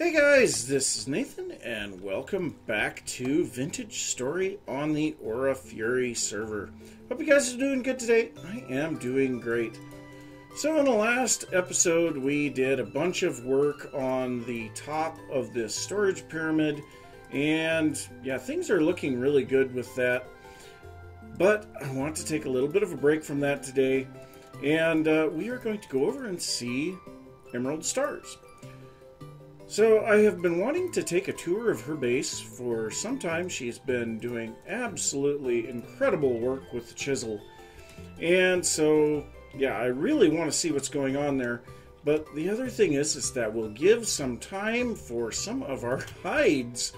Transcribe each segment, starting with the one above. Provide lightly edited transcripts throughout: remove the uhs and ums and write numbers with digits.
Hey guys, this is Nathan, and welcome back to Vintage Story on the Aura Fury server. Hope you guys are doing good today. I am doing great. So in the last episode, we did a bunch of work on the top of this storage pyramid, and yeah, things are looking really good with that. But I want to take a little bit of a break from that today, and we are going to go over and see Emerald Stars. So I have been wanting to take a tour of her base for some time. She's been doing absolutely incredible work with the chisel. And so, yeah, I really want to see what's going on there. But the other thing is that we'll give some time for some of our hides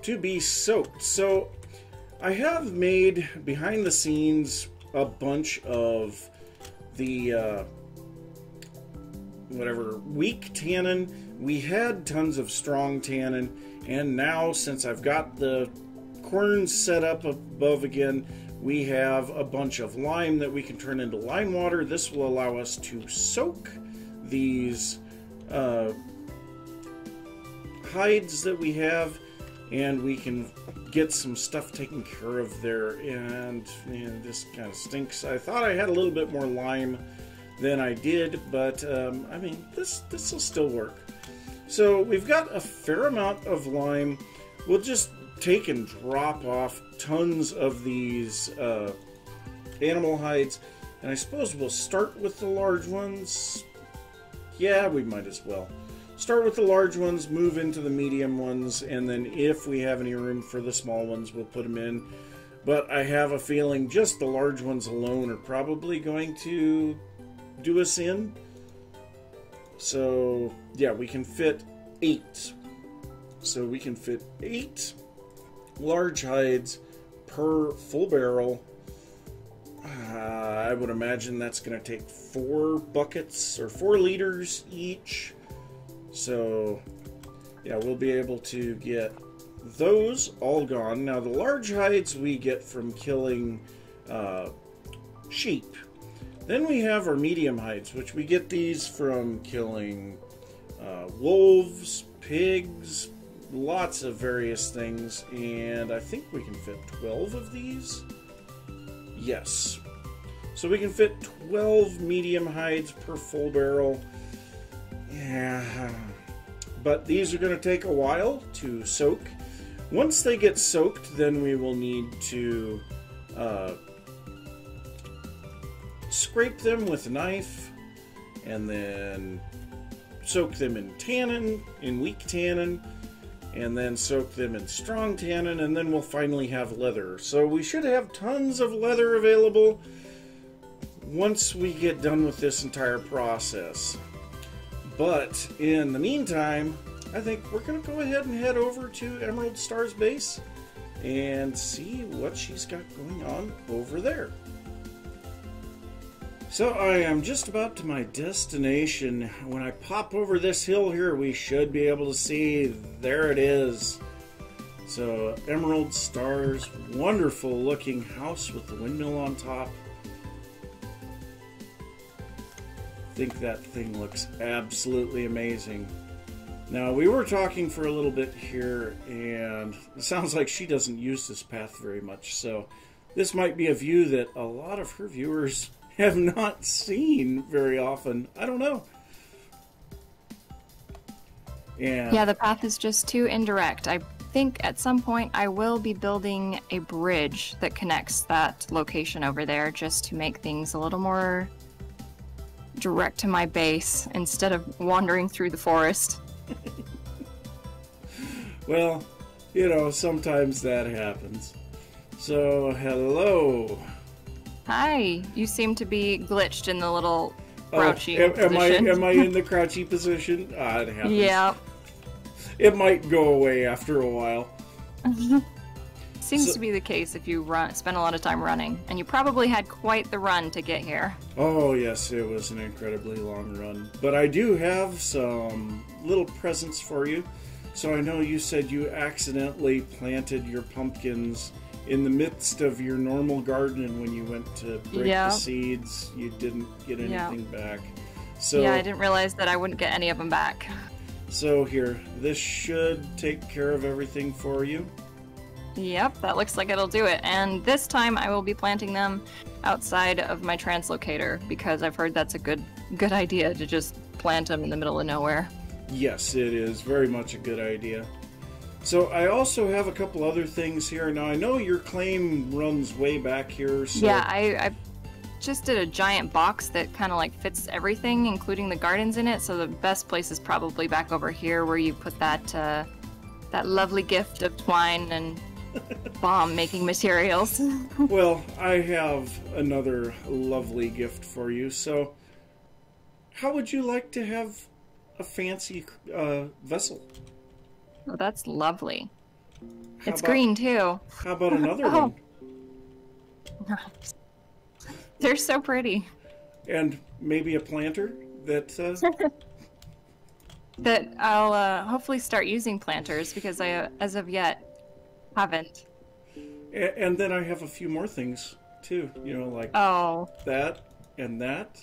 to be soaked. So I have made, behind the scenes, a bunch of the, weak tannin. We had tons of strong tannin, and now since I've got the querns set up above again, we have a bunch of lime that we can turn into lime water. This will allow us to soak these hides that we have, and we can get some stuff taken care of there. And man, this kind of stinks. I thought I had a little bit more lime than I did, but I mean, this will still work. So we've got a fair amount of lime. We'll just take and drop off tons of these animal hides, and I suppose we'll start with the large ones. Yeah, we might as well. Start with the large ones, move into the medium ones, and then if we have any room for the small ones, we'll put them in. But I have a feeling just the large ones alone are probably going to do us in. So yeah, we can fit 8. So we can fit 8 large hides per full barrel. I would imagine that's going to take 4 buckets or 4 liters each. So yeah, we'll be able to get those all gone. Now the large hides we get from killing sheep. Then we have our medium hides, which we get these from killing wolves, pigs, lots of various things, and I think we can fit 12 of these. Yes. So we can fit 12 medium hides per full barrel. Yeah. But these are going to take a while to soak. Once they get soaked, then we will need to scrape them with a knife, and then soak them in tannin, in weak tannin, and then soak them in strong tannin, and then we'll finally have leather. So we should have tons of leather available once we get done with this entire process. But in the meantime, I think we're going to go ahead and head over to Emerald Star's base and see what she's got going on over there. So I am just about to my destination. When I pop over this hill here, we should be able to see, there it is. So Emerald Star's wonderful looking house with the windmill on top. I think that thing looks absolutely amazing. Now we were talking for a little bit here, and it sounds like she doesn't use this path very much. So this might be a view that a lot of her viewers have not seen very often. I don't know. Yeah, the path is just too indirect. I think at some point I will be building a bridge that connects that location over there, just to make things a little more direct to my base instead of wandering through the forest. Well, you know, sometimes that happens. So, hello. Hi, you seem to be glitched in the little crouchy position. Am I in the crouchy position? Ah, it happens. Yeah. It might go away after a while. Seems to be the case if you spend a lot of time running, and you probably had quite the run to get here. Oh yes, it was an incredibly long run. But I do have some little presents for you. So I know you said you accidentally planted your pumpkins in the midst of your normal garden, and when you went to break the seeds, you didn't get anything back. So yeah, I didn't realize that I wouldn't get any of them back. So here, this should take care of everything for you. Yep, that looks like it'll do it. And this time I will be planting them outside of my translocator because I've heard that's a good idea to just plant them in the middle of nowhere. Yes, it is very much a good idea. So I also have a couple other things here. Now I know your claim runs way back here. So... Yeah, I just did a giant box that kind of like fits everything, including the gardens in it. So the best place is probably back over here where you put that that lovely gift of twine and bomb making materials. Well, I have another lovely gift for you. So how would you like to have a fancy vessel? Oh, that's lovely. It's about, green too. How about another one? They're so pretty. And maybe a planter that... that I'll hopefully start using planters because I, as of yet, haven't. And then I have a few more things too, you know, like that and that.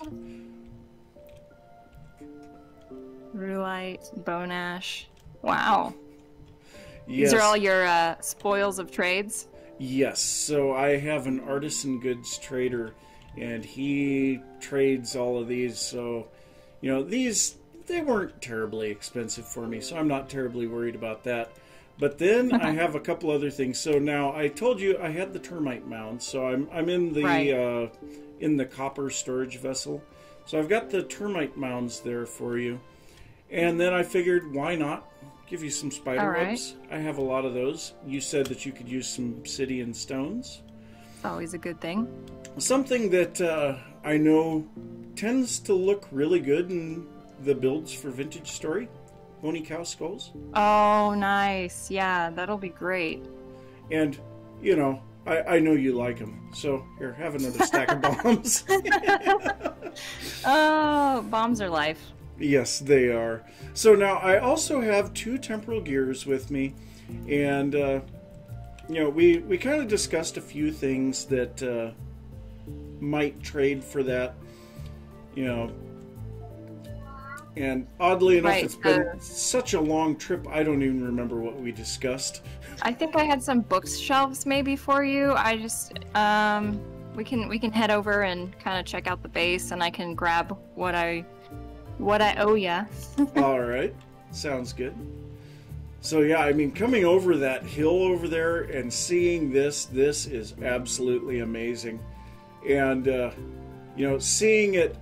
Rhuite, bone ash. Wow. Yes. These are all your spoils of trades? Yes. So I have an artisan goods trader, and he trades all of these. So, you know, these, they weren't terribly expensive for me, so I'm not terribly worried about that. But then I have a couple other things. So now I told you I had the termite mound, so I'm in the in the copper storage vessel. So I've got the termite mounds there for you. And then I figured, why not give you some spider webs? I have a lot of those. You said that you could use some obsidian stones. Always a good thing. Something that I know tends to look really good in the builds for Vintage Story. Bony cow skulls. Oh, nice. Yeah, that'll be great. And, you know, I know you like them. So, here, have another stack of bombs. Oh, bombs are life. Yes, they are. So now I also have 2 temporal gears with me. And, you know, we kind of discussed a few things that might trade for that, you know. And oddly enough, it's been such a long trip, I don't even remember what we discussed. I think I had some bookshelves maybe for you. I just, we can head over and kind of check out the base, and I can grab what I owe ya. All right, sounds good. So yeah, I mean, coming over that hill over there and seeing this is absolutely amazing. And, you know, seeing it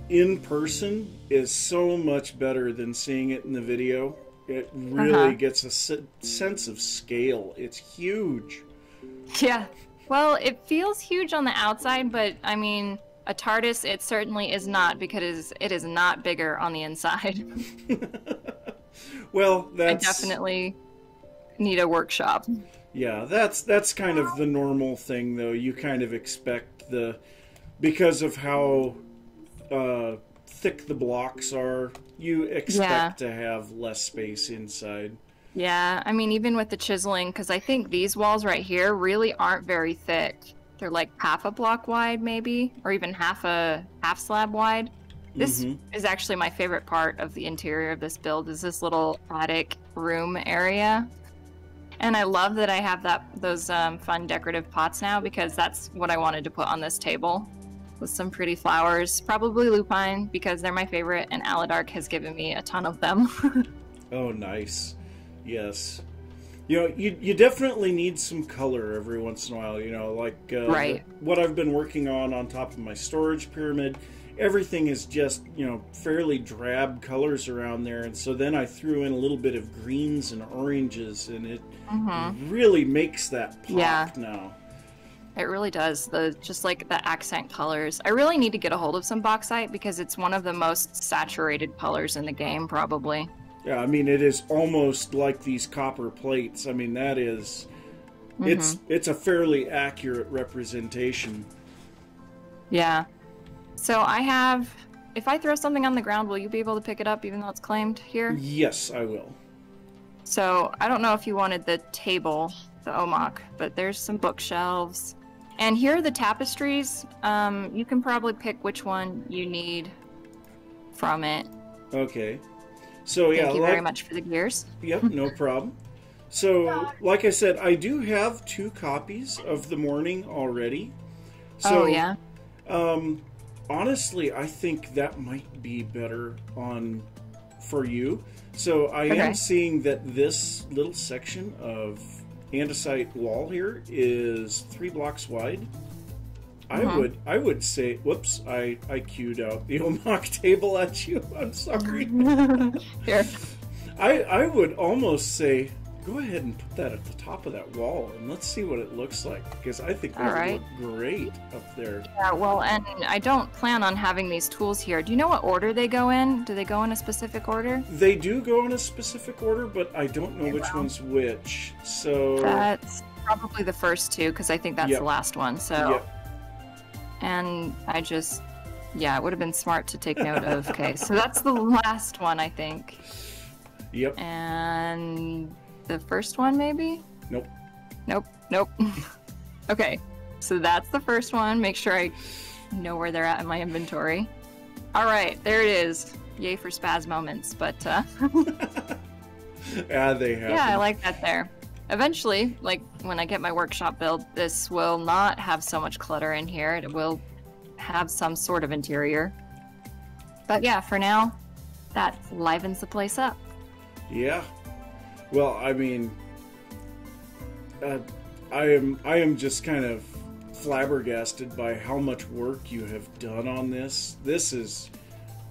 in person is so much better than seeing it in the video. It really gets a sense of scale. It's huge. Yeah. Well, it feels huge on the outside, but I mean, a TARDIS, it certainly is not, because it is not bigger on the inside. Well, I definitely need a workshop. Yeah, that's kind of the normal thing, though. You kind of expect because of how thick the blocks are, you expect to have less space inside. Yeah, I mean, even with the chiseling, because I think these walls right here really aren't very thick. They're like half a block wide, maybe, or even half slab wide. This is actually my favorite part of the interior of this build, is this little attic room area. And I love that I have those fun decorative pots now, because that's what I wanted to put on this table, with some pretty flowers, probably lupine, because they're my favorite, and Aladark has given me a ton of them. Oh, nice. Yes. You know, you definitely need some color every once in a while, you know, like what I've been working on top of my storage pyramid. Everything is just, you know, fairly drab colors around there, and so then I threw in a little bit of greens and oranges, and it really makes that pop now. It really does. Just like the accent colors. I really need to get a hold of some bauxite, because it's one of the most saturated colors in the game, probably. Yeah, I mean, it is almost like these copper plates. I mean, that is... It's a fairly accurate representation. Yeah. So I have... If I throw something on the ground, will you be able to pick it up even though it's claimed here? Yes, I will. So I don't know if you wanted the table, the omak, but there's some bookshelves. And here are the tapestries. You can probably pick which one you need from it. Okay. So yeah, Thank you very much for the gears. Yep, no problem. So, like I said, I do have 2 copies of the morning already. So, Oh, yeah? Honestly, I think that might be better for you. So, I Okay. am seeing that this little section of andesite wall here is 3 blocks wide. I would say, whoops, I queued out the Omok table at you. I'm sorry. Here. I would almost say, go ahead and put that at the top of that wall, and let's see what it looks like, because I think that would look great up there. Yeah, well, and I don't plan on having these tools here. Do you know what order they go in? Do they go in a specific order? They do go in a specific order, but I don't know which one's which. So that's probably the first 2, because I think that's the last one. So, Yep. And I just, yeah, it would have been smart to take note of. Okay, so that's the last one, I think. Yep. And the first one, maybe? Nope. Nope. Okay, so that's the first one. Make sure I know where they're at in my inventory. All right, there it is. Yay for spaz moments, but Yeah, they have. yeah, I like that there. Eventually, like when I get my workshop built, this will not have so much clutter in here. It will have some sort of interior. But yeah, for now, that livens the place up. Yeah. Well, I mean, I am just kind of flabbergasted by how much work you have done on this. This is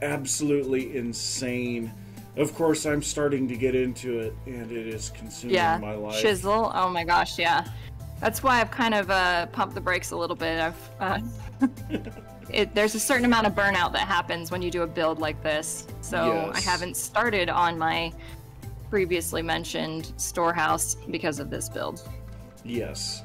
absolutely insane. Of course, I'm starting to get into it, and it is consuming my life. Chisel. Oh my gosh, yeah. That's why I've kind of pumped the brakes a little bit. There's a certain amount of burnout that happens when you do a build like this. So I haven't started on my previously mentioned storehouse because of this build. Yes.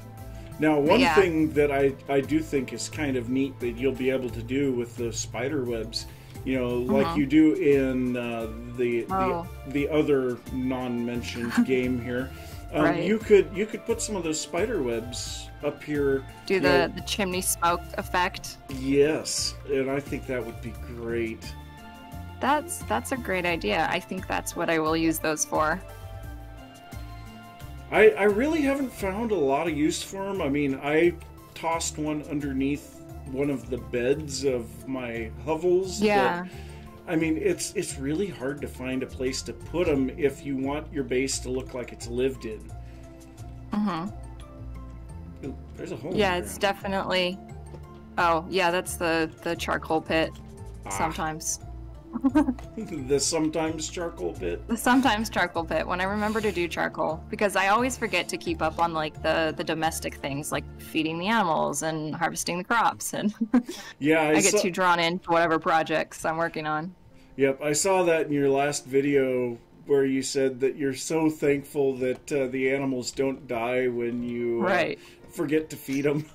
Now, one thing that I do think is kind of neat that you'll be able to do with the spider webs, you know, like you do in the other non-mentioned game here. You could put some of those spider webs up here. Do the chimney smoke effect. Yes, and I think that would be great. That's a great idea. I think that's what I will use those for. I really haven't found a lot of use for them. I mean, I tossed one underneath one of the beds of my hovels. Yeah. But, I mean, it's really hard to find a place to put them if you want your base to look like it's lived in. Ooh, there's a hole. Yeah, it's definitely. Oh, yeah, that's the charcoal pit. Sometimes. The sometimes charcoal pit. The sometimes charcoal pit. When I remember to do charcoal, because I always forget to keep up on like the domestic things, like feeding the animals and harvesting the crops, and yeah, I get too drawn into whatever projects I'm working on. Yep, I saw that in your last video where you said that you're so thankful that the animals don't die when you forget to feed them.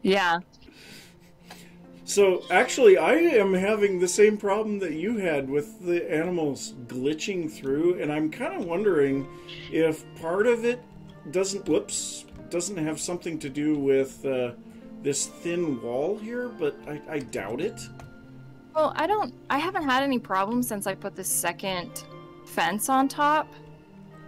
Yeah. So, actually, I am having the same problem that you had with the animals glitching through, and I'm kind of wondering if part of it doesn't have something to do with this thin wall here, but I doubt it. Well, I haven't had any problems since I put the second fence on top,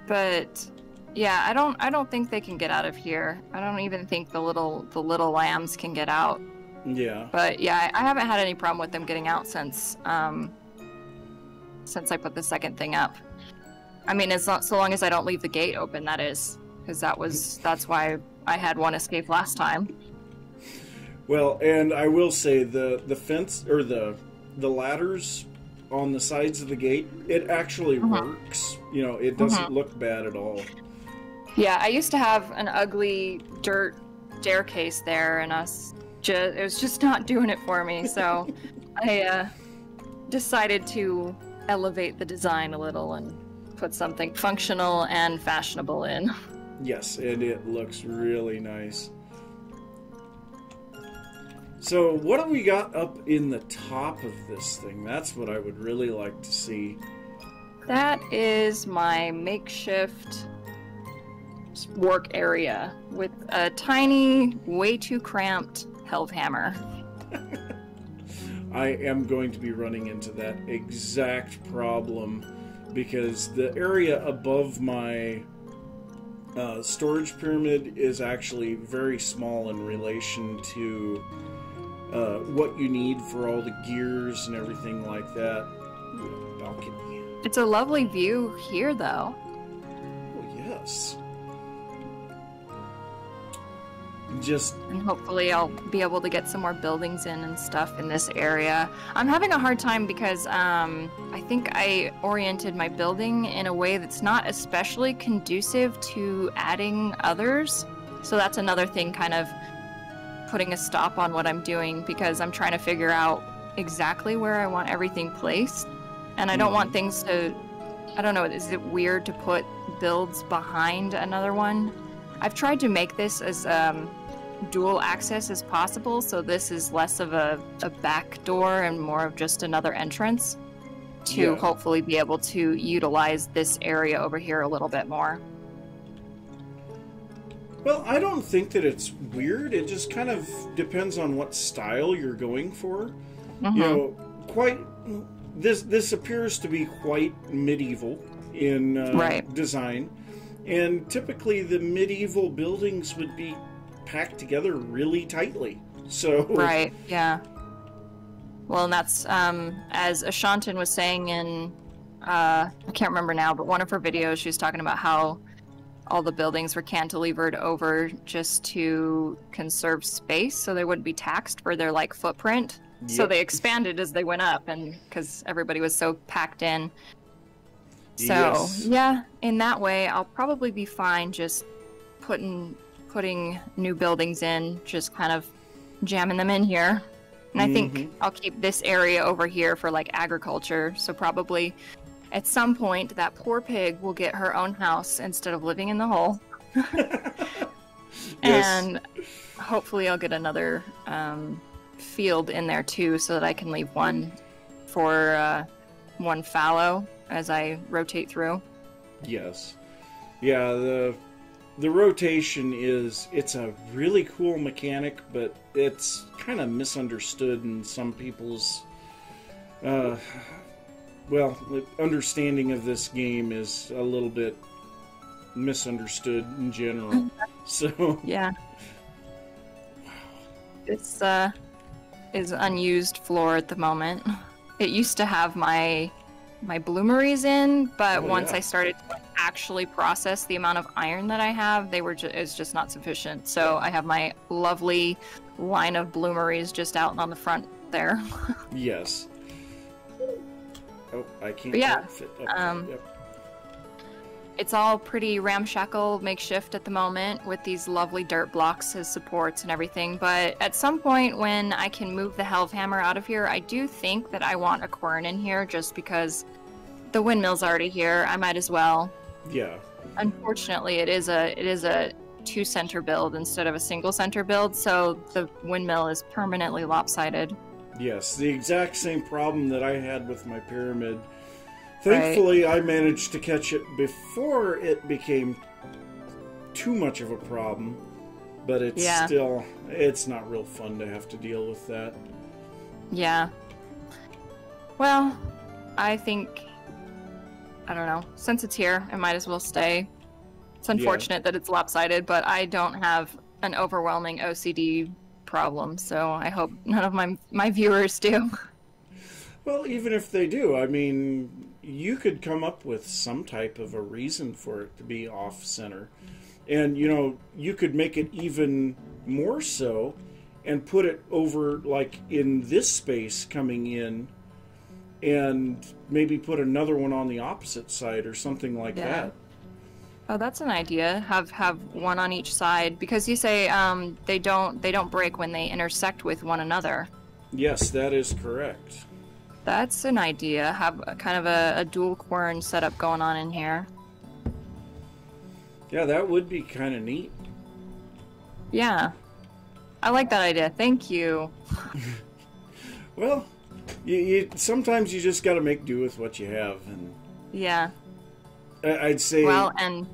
but yeah, I don't think they can get out of here. I don't even think the little lambs can get out. Yeah. But yeah, I haven't had any problem with them getting out since I put the second thing up. I mean, it's not so long as I don't leave the gate open, that is, because that's why I had one escape last time. Well, and I will say the fence or the ladders on the sides of the gate, it actually works. You know, it doesn't look bad at all. Yeah, I used to have an ugly dirt staircase there, and it was just not doing it for me, so I decided to elevate the design a little and put something functional and fashionable in. Yes, and it looks really nice. So what have we got up in the top of this thing? That's what I would really like to see. That is my makeshift work area with a tiny, way too cramped Helve hammer. I am going to be running into that exact problem because the area above my storage pyramid is actually very small in relation to what you need for all the gears and everything like that. Ooh, balcony. It's a lovely view here, though. Oh, yes. And hopefully I'll be able to get some more buildings in and stuff in this area. I'm having a hard time because I think I oriented my building in a way that's not especially conducive to adding others. So that's another thing kind of putting a stop on what I'm doing, because I'm trying to figure out exactly where I want everything placed. And I don't want things to, I don't know, is it weird to put builds behind another one? I've tried to make this as dual access as possible, so this is less of a back door and more of just another entrance to hopefully be able to utilize this area over here a little bit more. Well, I don't think that it's weird. It just kind of depends on what style you're going for. You know, this appears to be quite medieval in design. And typically the medieval buildings would be packed together really tightly. So Right, yeah. Well, and that's, as Ashantin was saying in, I can't remember now, but one of her videos, she was talking about how all the buildings were cantilevered over just to conserve space so they wouldn't be taxed for their, like, footprint. Yep. So they expanded as they went up, and because everybody was so packed in. So, yeah, in that way, I'll probably be fine just putting new buildings in, just kind of jamming them in here. And I think I'll keep this area over here for, like, agriculture. So probably at some point, that poor pig will get her own house instead of living in the hole. And hopefully I'll get another field in there, too, so that I can leave one for one fallow as I rotate through. Yes. Yeah, the rotation it's a really cool mechanic, but it's kind of misunderstood in some people's understanding of this game is a little bit misunderstood in general. So yeah. This is unused floor at the moment. It used to have my bloomeries in, but once I started to actually process the amount of iron that I have, it's just not sufficient. So I have my lovely line of bloomeries just out on the front there. Yes. Oh, I can't fit up. It's all pretty ramshackle makeshift at the moment with these lovely dirt blocks as supports and everything. But at some point when I can move the Helvhammer out of here, I do think that I want a quern in here just because the windmill's already here. I might as well. Yeah. Unfortunately, it is a two-center build instead of a single-center build, so the windmill is permanently lopsided. Yes, the exact same problem that I had with my pyramid. Thankfully, I managed to catch it before it became too much of a problem, but it's still, it's not real fun to have to deal with that. Yeah. Well, I think, I don't know, since it's here, I might as well stay. It's unfortunate that it's lopsided, but I don't have an overwhelming OCD problem, so I hope none of my viewers do. Well, even if they do, I mean, you could come up with some type of a reason for it to be off-center. And, you know, you could make it even more so and put it over, like, in this space coming in, and maybe put another one on the opposite side or something like that. Oh, that's an idea. Have one on each side, because you say they don't break when they intersect with one another. Yes, that is correct. That's an idea. Have kind of a dual quern setup going on in here. Yeah, that would be kind of neat. Yeah. I like that idea. Thank you. Well, you sometimes you just got to make do with what you have. And yeah. I'd say... Well, and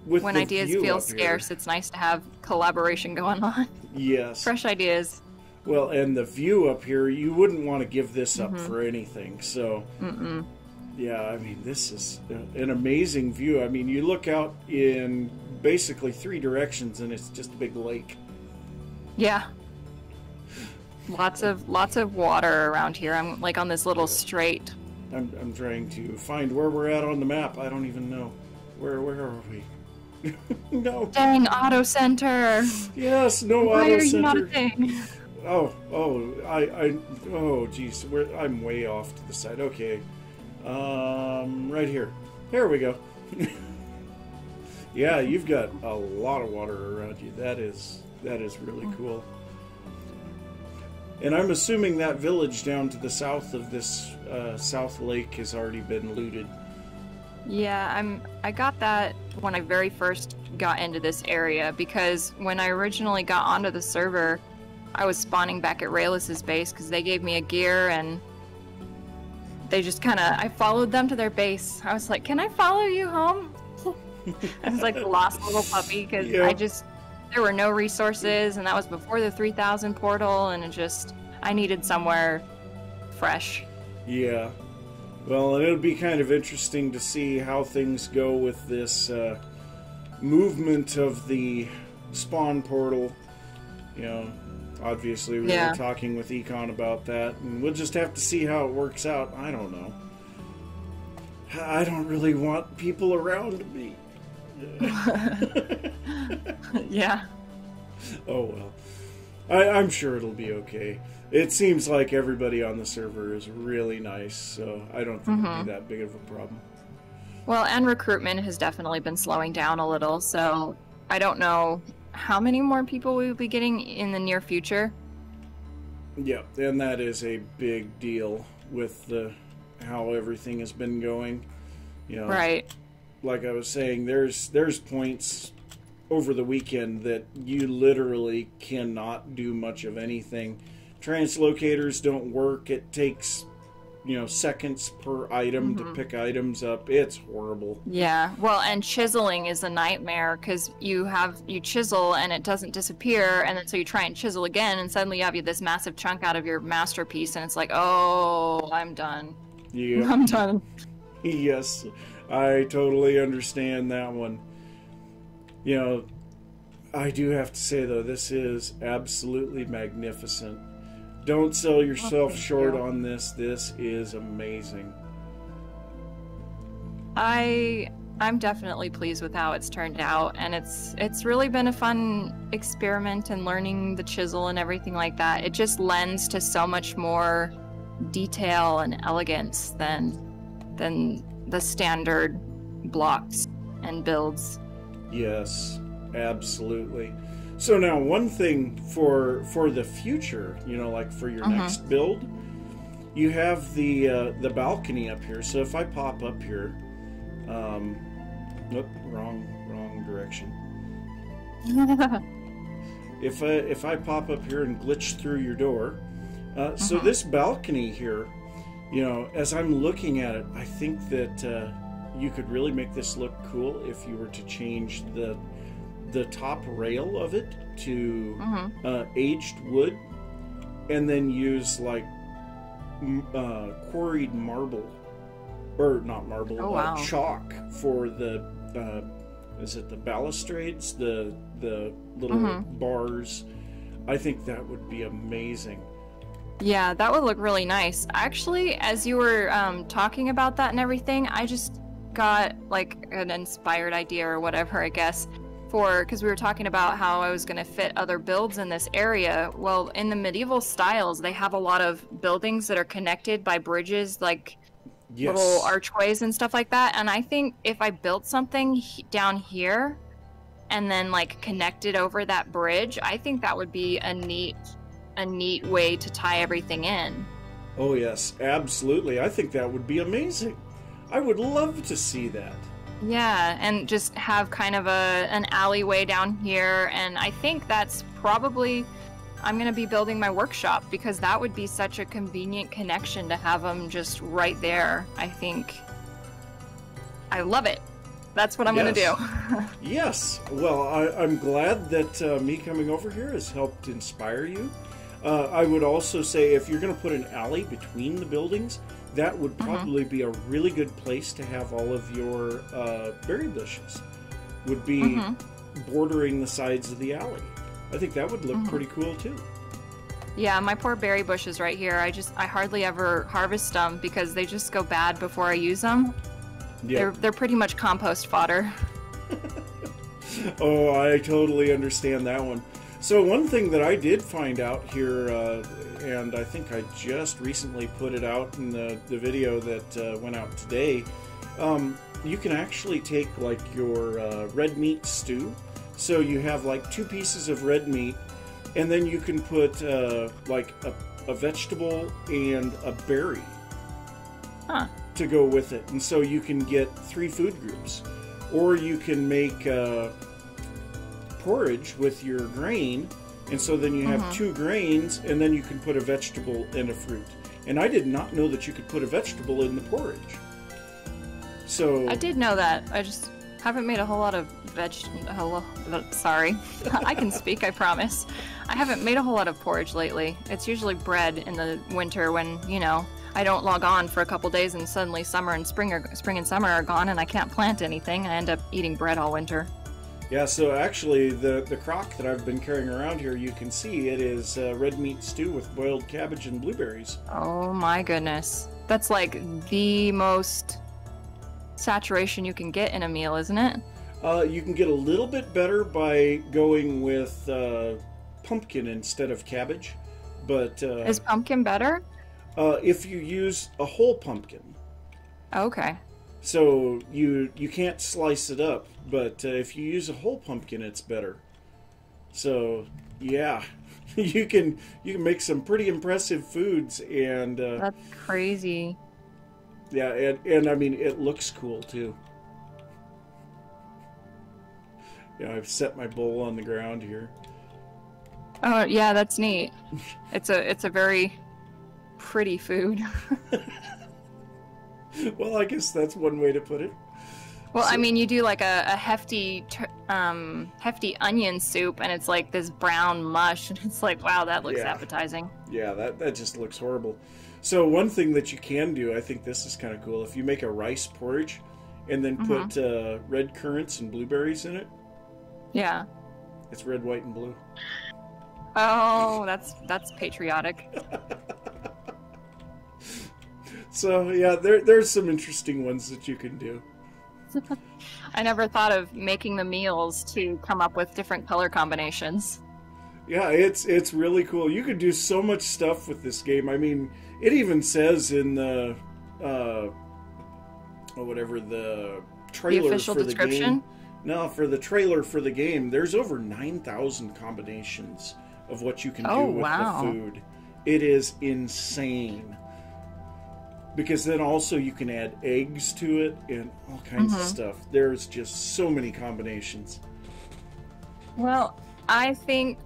when ideas feel here, scarce, it's nice to have collaboration going on. Yes. Fresh ideas. Well, and the view up here, you wouldn't want to give this up for anything. So, yeah, I mean, this is an amazing view. I mean, you look out in basically 3 directions, and it's just a big lake. Yeah. Lots of water around here. I'm like on this little strait. I'm trying to find where we're at on the map. I don't even know. Where are we? No. Dang, auto center. Yes, no Why auto are you center. not a thing? Oh, geez, I'm way off to the side. Okay, right here. There we go. Yeah, you've got a lot of water around you. That is really cool. And I'm assuming that village down to the south of this South Lake has already been looted. Yeah, I got that when I very first got into this area, because when I originally got onto the server, I was spawning back at Raylus's base because they gave me a gear, and they just I followed them to their base. I was like, can I follow you home? I was like the lost little puppy, because there were no resources, and that was before the 3000 portal, and I needed somewhere fresh. Yeah. Well, and it'll be kind of interesting to see how things go with this movement of the spawn portal. You know, obviously we were talking with Econ about that, and we'll just have to see how it works out. I don't know. I don't really want people around me. Yeah. Oh well. I'm sure it'll be okay. It seems like everybody on the server is really nice, so I don't think it'll be that big of a problem. Well, and recruitment has definitely been slowing down a little, so I don't know how many more people we will be getting in the near future. Yeah, and that is a big deal with how everything has been going. You know, right. Like I was saying, there's points over the weekend that you literally cannot do much of anything. Translocators don't work. It takes, seconds per item to pick items up. It's horrible. Yeah. Well, and chiseling is a nightmare, because you chisel and it doesn't disappear, and then so you try and chisel again, and suddenly you have this massive chunk out of your masterpiece, and it's like, oh, I'm done. Yeah. I'm done. Yes, I totally understand that one. I do have to say, though, this is absolutely magnificent. Don't sell yourself short on this. This is amazing. I'm definitely pleased with how it's turned out, and it's really been a fun experiment in learning the chisel and everything like that. It just lends to so much more detail and elegance than the standard blocks and builds. Yes, absolutely. So now, one thing for the future, like for your next build, you have the balcony up here. So if I pop up here, wrong direction. If I pop up here and glitch through your door, so this balcony here, as I'm looking at it, I think that you could really make this look cool if you were to change the top rail of it to aged wood, and then use like quarried marble, or not marble, chalk for the is it the balustrades, the little bars. I think that would be amazing. Yeah, that would look really nice. Actually, as you were talking about that and everything, I just got like an inspired idea or whatever, I guess, because we were talking about how I was going to fit other builds in this area. Well, in the medieval styles, they have a lot of buildings that are connected by bridges, like little archways and stuff like that. And I think if I built something down here and then like connected over that bridge, I think that would be a neat way to tie everything in. Oh yes, absolutely. I think that would be amazing. I would love to see that. Yeah, and just have kind of an alleyway down here, and I think that's probably, I'm going to be building my workshop, because that would be such a convenient connection to have them just right there. I think I love it. That's what I'm going to do. Yes. Well, I'm glad that me coming over here has helped inspire you. I would also say if you're going to put an alley between the buildings, that would probably be a really good place to have all of your berry bushes. Would be bordering the sides of the alley. I think that would look pretty cool too. Yeah, my poor berry bushes right here. I hardly ever harvest them because they just go bad before I use them. Yeah. They're pretty much compost fodder. Oh, I totally understand that one. So one thing that I did find out here, and I think I just recently put it out in the video that went out today, you can actually take like your red meat stew. So you have like 2 pieces of red meat, and then you can put like a vegetable and a berry to go with it. And so you can get 3 food groups. Or you can make porridge with your grain, and so then you have 2 grains, and then you can put a vegetable and a fruit. And I did not know that you could put a vegetable in the porridge. So I did know that. I just haven't made a whole lot of sorry. I can speak, I promise. I haven't made a whole lot of porridge lately. It's usually bread in the winter when, you know, I don't log on for a couple days and suddenly spring and summer are gone and I can't plant anything. I end up eating bread all winter. Yeah, so actually the crock that I've been carrying around here, you can see it is red meat stew with boiled cabbage and blueberries. Oh my goodness. That's like the most saturation you can get in a meal, isn't it? You can get a little bit better by going with pumpkin instead of cabbage, but is pumpkin better? If you use a whole pumpkin. Okay. So you can't slice it up, but if you use a whole pumpkin, it's better. So yeah, you can make some pretty impressive foods, and that's crazy. Yeah, and I mean it looks cool too. Yeah, I've set my bowl on the ground here. Oh yeah, that's neat. It's a very pretty food. Well, I guess that's one way to put it. Well, so, I mean, you do like a hefty onion soup, and it's like this brown mush, and it's like, wow, that looks appetizing. Yeah, that just looks horrible. So one thing that you can do, I think this is kind of cool, if you make a rice porridge and then put red currants and blueberries in it. Yeah. It's red, white, and blue. Oh, that's patriotic. So yeah, there's some interesting ones that you can do. I never thought of making the meals to come up with different color combinations. Yeah, it's really cool. You can do so much stuff with this game. I mean, it even says in the whatever the trailer the official for description? The game. No, for the trailer for the game, there's over 9,000 combinations of what you can do with the food. It is insane. Because then also you can add eggs to it and all kinds of stuff. There's just so many combinations. Well, I think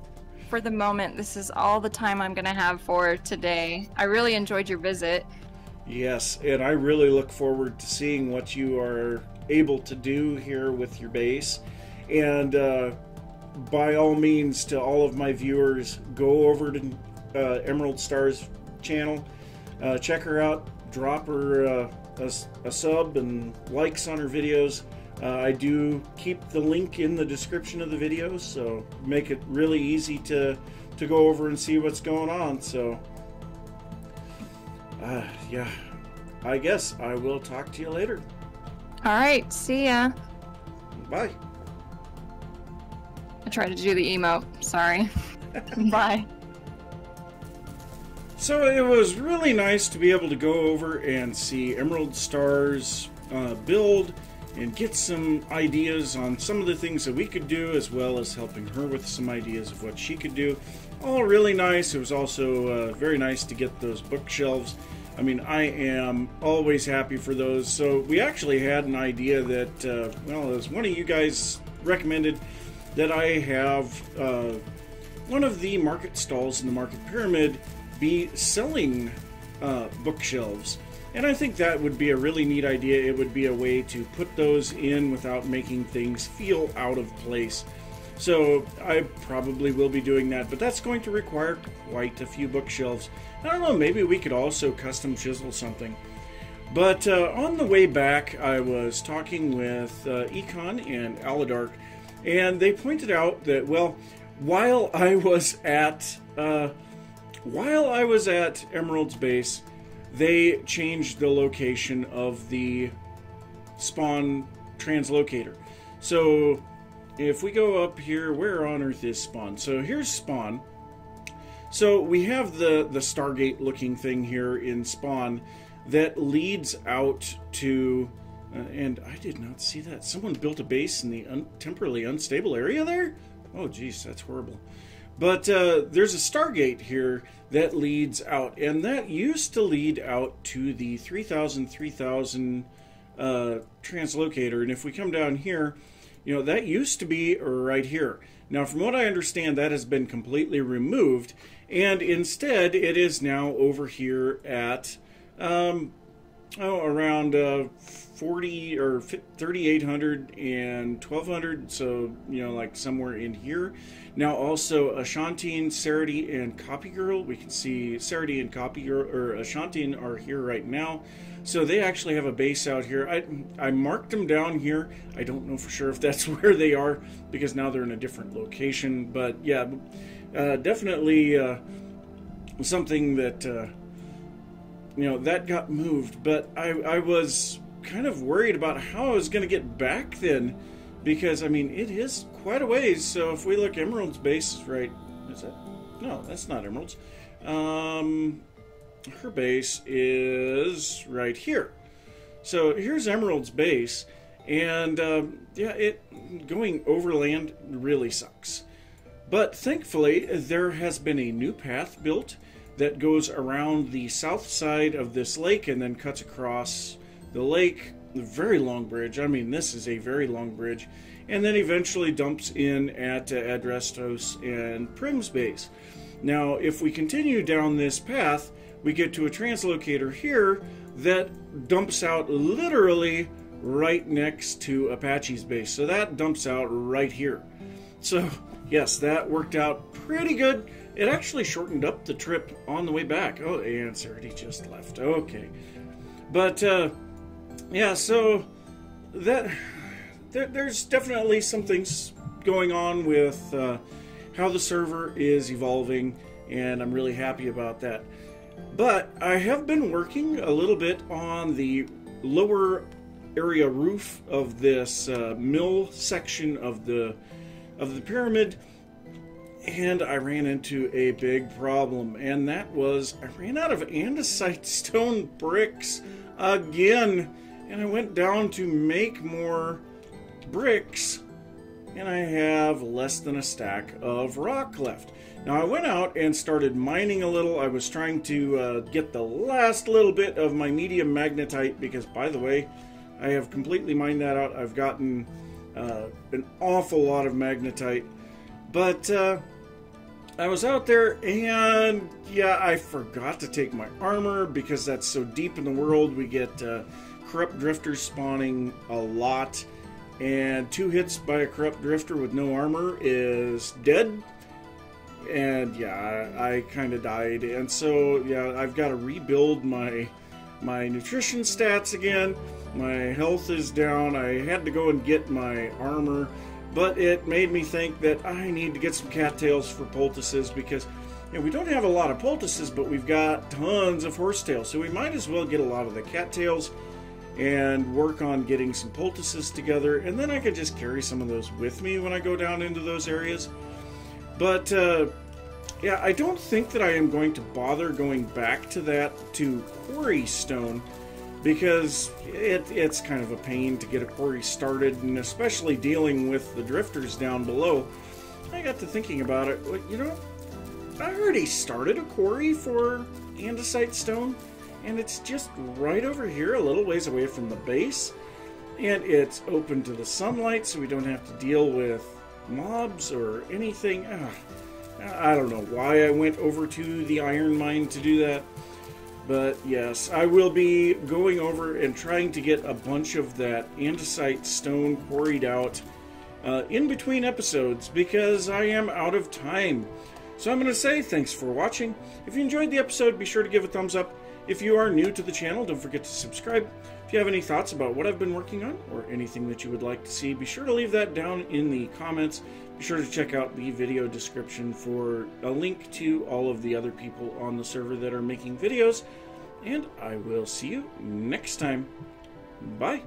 for the moment this is all the time I'm going to have for today. I really enjoyed your visit. Yes, and I really look forward to seeing what you are able to do here with your base. And by all means, to all of my viewers, go over to Emerald Star's channel. Check her out. Drop her a sub and likes on her videos. I do keep the link in the description of the videos, so make it really easy to go over and see what's going on. So yeah, I guess I will talk to you later. All right, see ya. Bye. I tried to do the emote. Sorry. Bye. So it was really nice to be able to go over and see Emerald Star's build and get some ideas on some of the things that we could do, as well as helping her with some ideas of what she could do. All really nice. It was also very nice to get those bookshelves. I mean, I am always happy for those. So we actually had an idea that, well, as one of you guys recommended, that I have one of the market stalls in the market pyramid be selling bookshelves, and I think that would be a really neat idea. It would be a way to put those in without making things feel out of place. So I probably will be doing that, but that's going to require quite a few bookshelves. I don't know, maybe we could also custom chisel something. But on the way back, I was talking with Econ and Aladark, and they pointed out that, well, while I was at Emerald's base, they changed the location of the spawn translocator. So if we go up here, where on earth is spawn? So here's spawn. So we have the Stargate looking thing here in spawn that leads out to, and I did not see that. Someone built a base in the temporarily unstable area there? Oh geez, that's horrible. But there's a Stargate here that leads out, and that used to lead out to the 3000 translocator. And if we come down here, you know, that used to be right here. Now, from what I understand, that has been completely removed, and instead it is now over here at around 40 or 3800 and 1200, so, you know, like somewhere in here. Now also Ashantine, Sarity, and Copy Girl. We can see Sarity and Copy Girl, or Ashantine, are here right now. So they actually have a base out here. I marked them down here. I don't know for sure if that's where they are, because now they're in a different location. But yeah, definitely something that, you know, that got moved. But I was kind of worried about how I was going to get back then, because, I mean, it is quite a ways. So if we look, Emerald's base is right... Is that... No, that's not Emerald's. Her base is right here. So here's Emerald's base, and yeah, going overland really sucks. But thankfully, there has been a new path built that goes around the south side of this lake and then cuts across the lake. A very long bridge. I mean, this is a very long bridge. And then eventually dumps in at Adrestos and Prim's base. Now, if we continue down this path, we get to a translocator here that dumps out literally right next to Apache's base. So that dumps out right here. So, yes, that worked out pretty good. It actually shortened up the trip on the way back. Oh, and Sarity just left. Okay. But, yeah, so that there's definitely some things going on with how the server is evolving, and I'm really happy about that. But I have been working a little bit on the lower area roof of this mill section of the pyramid, and I ran into a big problem, and that was I ran out of andesite stone bricks again, and I went down to make more bricks, and I have less than a stack of rock left. Now, I went out and started mining a little. I was trying to get the last little bit of my medium magnetite, because, by the way, I have completely mined that out. I've gotten an awful lot of magnetite. But I was out there, and yeah, I forgot to take my armor, because that's so deep in the world. We get corrupt drifters spawning a lot, and 2 hits by a corrupt drifter with no armor is dead. And yeah, I kind of died, and so yeah, I've got to rebuild my nutrition stats again. My health is down. I had to go and get my armor, but it made me think that I need to get some cattails for poultices, because, you know, we don't have a lot of poultices, but we've got tons of horsetails, so we might as well get a lot of the cattails and work on getting some poultices together, and then I could just carry some of those with me when I go down into those areas. But yeah, I don't think that I am going to bother going back to that, to quarry stone, because it's kind of a pain to get a quarry started, and especially dealing with the drifters down below. I got to thinking about it. Well, you know, I already started a quarry for andesite stone, and it's just right over here, a little ways away from the base, and it's open to the sunlight, so we don't have to deal with mobs or anything. I don't know why I went over to the iron mine to do that, but yes, I will be going over and trying to get a bunch of that andesite stone quarried out, in between episodes because I am out of time. So I'm going to say thanks for watching. If you enjoyed the episode, be sure to give a thumbs up. If you are new to the channel, don't forget to subscribe. If you have any thoughts about what I've been working on or anything that you would like to see, be sure to leave that down in the comments. Be sure to check out the video description for a link to all of the other people on the server that are making videos. And I will see you next time. Bye.